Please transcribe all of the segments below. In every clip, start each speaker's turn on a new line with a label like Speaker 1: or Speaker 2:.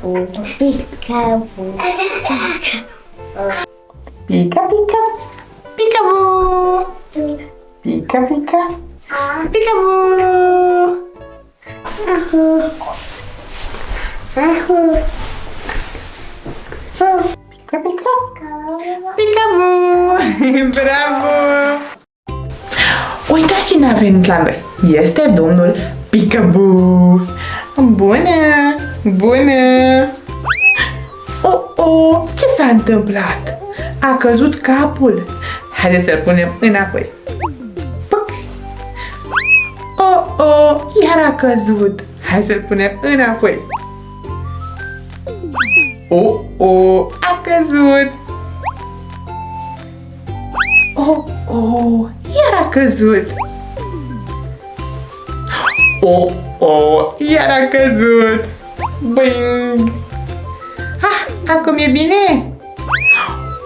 Speaker 1: Peekaboo, peekaboo,
Speaker 2: Pica, pica, peekaboo. Pica, pica, peekaboo. Pica, pica, peekaboo. Bravo! Uitați cine a venit la noi. Este domnul Peekaboo. Bună! Bună! Oh, ce s-a întâmplat? A căzut capul. Haideți să-l punem înapoi. Puc! Oh, iar a căzut. Hai să-l punem înapoi. Oh, a căzut. Oh, iar a căzut. Oh, iar a căzut. Bing! Acum e bine?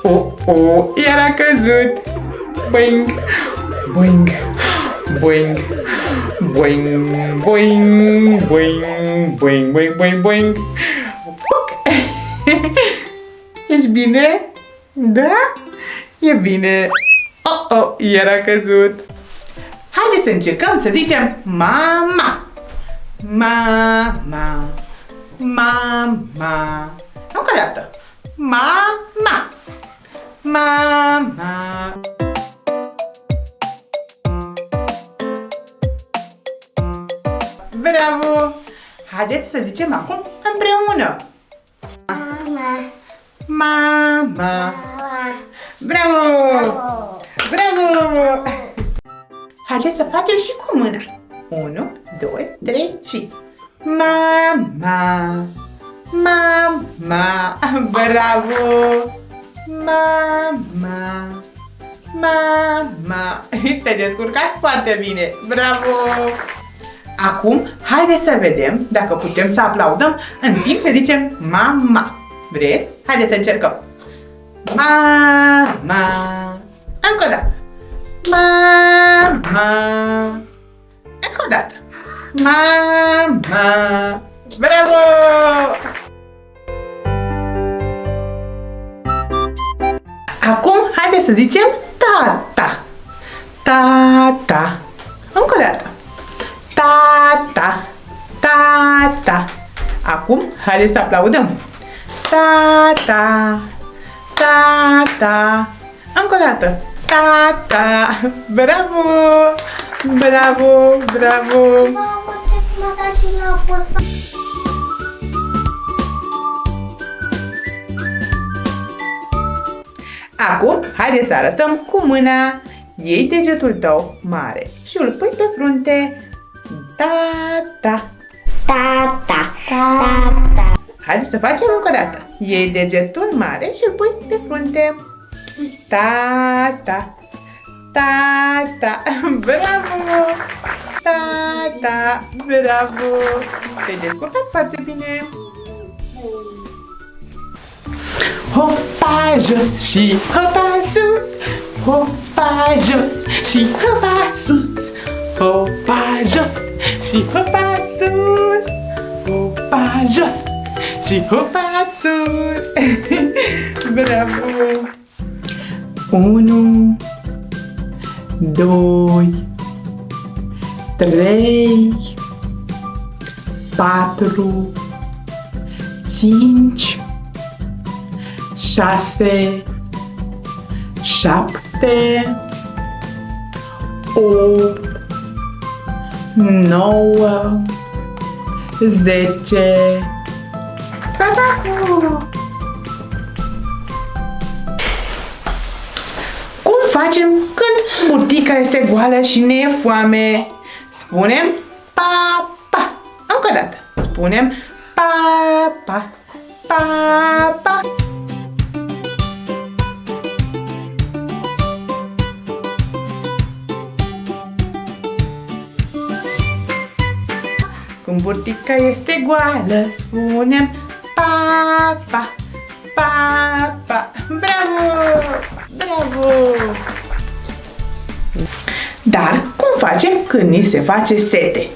Speaker 2: Oh, iar a căzut. Boing, boing, boing, boing, boing, boing, boing, boing, boing, boing. Puc. Ești bine? Da? E bine. Oh, iar a căzut. Haideți să încercăm să zicem mama. Mama. Mama. Încă o dată. Mama. Mama. Bravo! Haideți să zicem acum împreună.
Speaker 1: mama,
Speaker 2: Mama. Bravo! Bravo! Haideți să facem și cu mâna. 1, 2, 3 și mama. Mama. Bravo! Mama. Mama. Te-ai descurcat foarte bine. Bravo! Acum, haideți să vedem dacă putem să aplaudăm în timp ce zicem mama. Vreți? Haideți să încercăm. Mama. Încă o dată. Mama. Încă o dată. Mama. Bravo! Acum, haideți să zicem tata. Tata. Încă o dată. Tata. Tata. Acum, haideți să aplaudăm. Tata. Tata. Încă o dată. Tata. Bravo! Bravo! Bravo!
Speaker 1: Mamă, te-am dat și n-a fost.
Speaker 2: Acum, haideți să arătăm cu mâna. Iei degetul tău mare și îl pui pe frunte. Tata.
Speaker 1: Tata, tata,
Speaker 2: Haideți să facem încă o dată. Iei degetul mare și îl pui pe frunte. Tata. Tata. Bravo! Tata. Bravo! Te-ai descurcat foarte bine. Hopa jos și hopa sus. Hopa jos și hopa sus. Hopa jos și hopa sus. Hopa jos și hopa sus. Bravo! 1, 2, 3, 4, 5, 6, 7, 8, 9, 10. Bravo! Cum facem când burtica este goală și ne e foame? Spunem papa. Încă o dată. Spunem papa. Papa. Când burtica este goală, spunem papa. Papa. Bravo! Bravo! Dar cum facem când ni se face sete?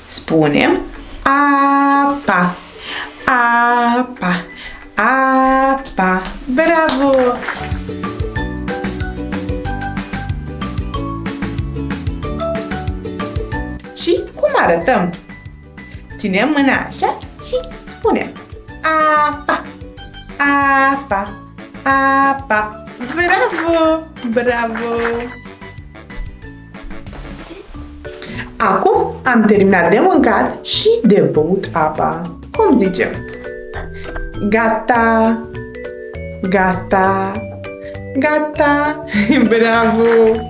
Speaker 2: Spunem apa. Apa, apa, bravo! Și cum arătăm? Ținem mâna așa și spunem apa, apa, apa. Bravo, bravo! Acum am terminat de mâncat și de băut apa. Cum zicem? Gata, gata, gata! Bravo!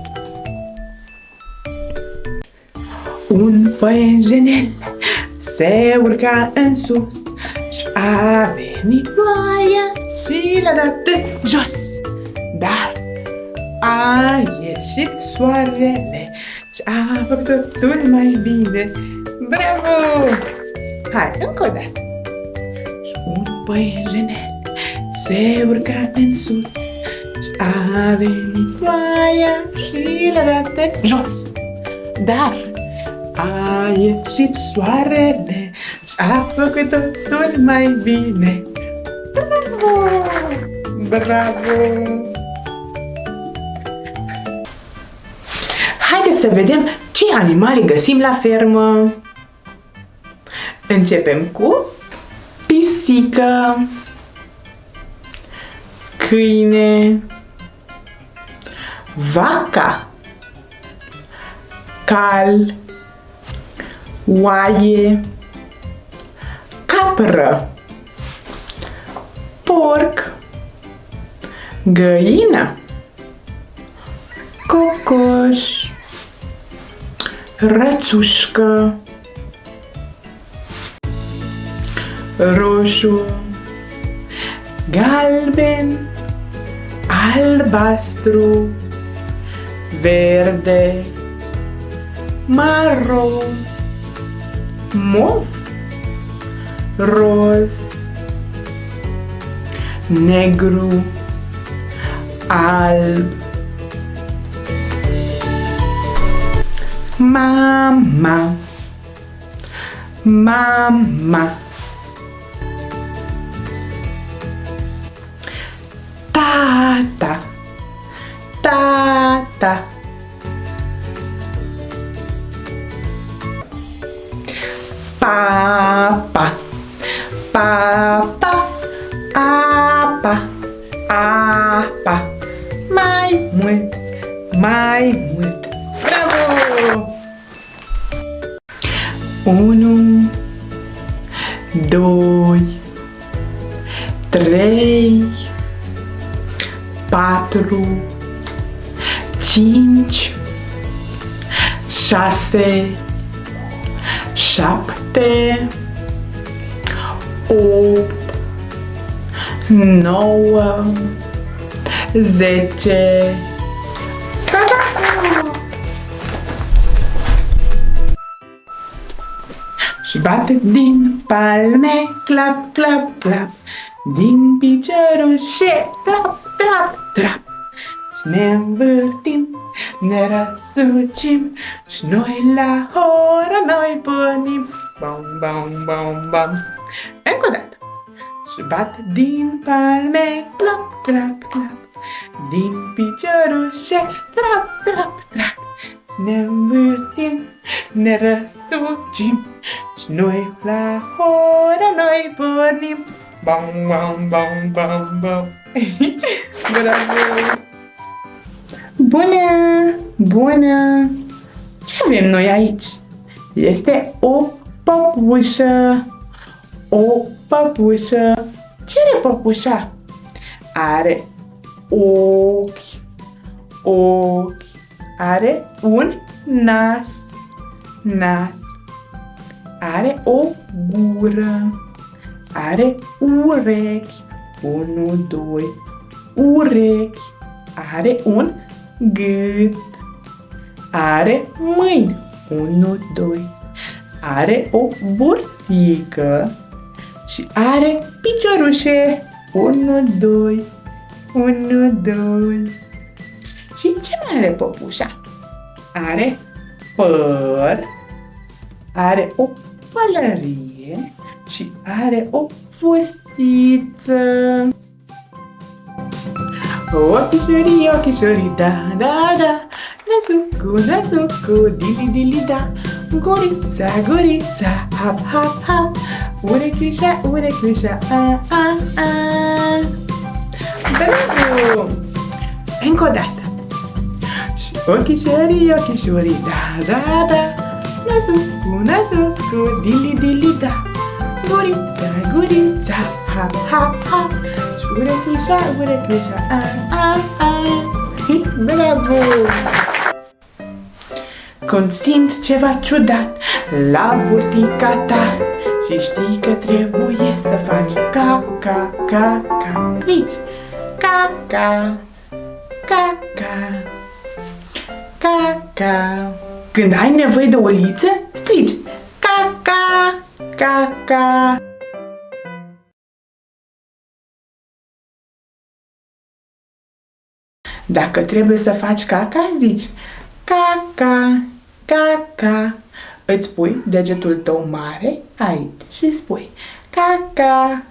Speaker 2: Un păienjenel se urca în sus și a venit ploaia și l-a dat jos. Dar a ieșit soarele și a făcut totul mai bine. Bravo! Hai, încă o dată. Și un păienjenel se urca în sus și a venit ploaia și l-a dat jos. Dar a ieșit soarele și a făcut totul mai bine. Bravo! Bravo! Haideți să vedem ce animale găsim la fermă. Începem cu pisică, câine, vaca, cal, oaie, capră, porc, găină, cocoș, rățușcă, roșu, galben, albastru, verde, maro, mov, roz, negru, alb. Mama, mama. Tata, tata. Papa, papa, apa, apa. Mai mult, mai mult. Bravo! 1, 2, 3, 4, 5, 6, 7, 8, 9, 10. Și bate din palme, clap, clap, clap, din piciorușe, trap, trap, trap. Și ne învârtim, ne răsucim, și noi la horă noi pornim. Bam, bam, bam, bam. Încă o dată. Și bate din palme, clap, clap, clap, din piciorușe, trap, trap, trap. Ne învârtim, ne răsucim, și noi la horă noi pornim. Bam, bam, bam, bam, bam. Bravo! Bună! Bună! Ce avem noi aici? Este o păpușă. O păpușă. Ce are păpușa? Are ochi. Ochi. Are un nas. Nas. Are o gură. Are urechi. 1, 2. Urechi. Are un gât. Are mâini. 1, 2. Are o burtică. Și are piciorușe. 1, 2. 1, 2. Și ce mai are păpușa? Are păr. Are o pălărie. Și are o fustiță. Ochișorii, ochișorii, da, da, da. Nasucu, dili, dili, da. Gurița, gurița, hap, hap, hap. Urechiușa, a, a, a. Bravo! Încă o dată. Și ochișorii, ochișorii, da, da, da. Nasucu, dili, dili, da. Gurița, gurița, hap, hap, hap. Și urechiușa, a, a, a. Bravo! Când simt ceva ciudat la burtica ta și știi că trebuie să faci ca, zici ca. Când ai nevoie de o liță, strigi ca. Dacă trebuie să faci caca, zici caca. Îți pui degetul tău mare aici și spui caca.